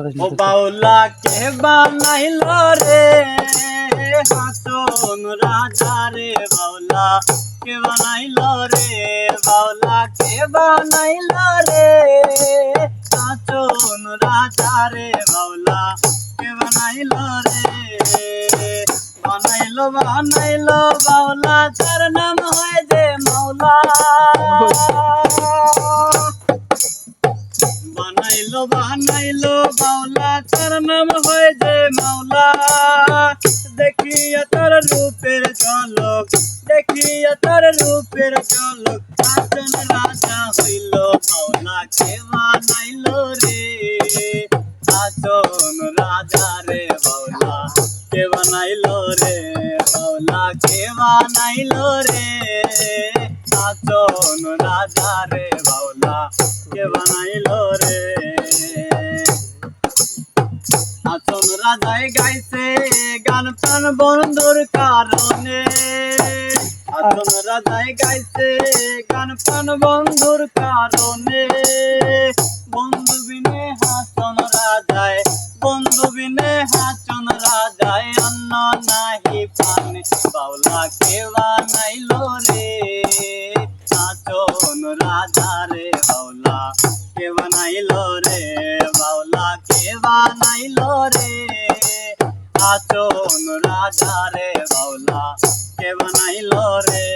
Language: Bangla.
ও বাউলা কে বানাইলো রে হাসন রাজা রে বাউলা কে বানাইলো রে বাউলা কে বানাইলো রে হাসন রাজা রে বাউলা কে বানাইলো রে বানাইলো বানাইলো বাউলা তার নাম হয় যে মাওলা বানাইলো বানাইলো বাউলা তার নাম হয় যে মাওলা দেখিয়া তার রূপের ঝলক দেখিয়া তার রূপের ঝলক হাসন রাজা হইল বাউলা কে বানাইলো রে হাসন রাজা রে বাউলা কে বানাইলো রে বাউলা কে বানাইলো রে হাসন রাজা রে বাউলা কে বানাইলো রে হাসন রাজায় গাইছে গান প্রাণ বন্ধুর কারণে হাসন রাজায় গাইছে গান প্রাণ বন্ধুর কারণে বন্ধু বিনে হাসন রাজায় বন্ধু বিনে হাসন রাজায় অন্য নাহি পানে বাউলা কে বানাইলো রে হাসন রাজা রে বাউলা কে বানাইলো রে বাউলা কে বানাইলো রে হাসন রাজা রে বাউলা কে বানাইলো রে।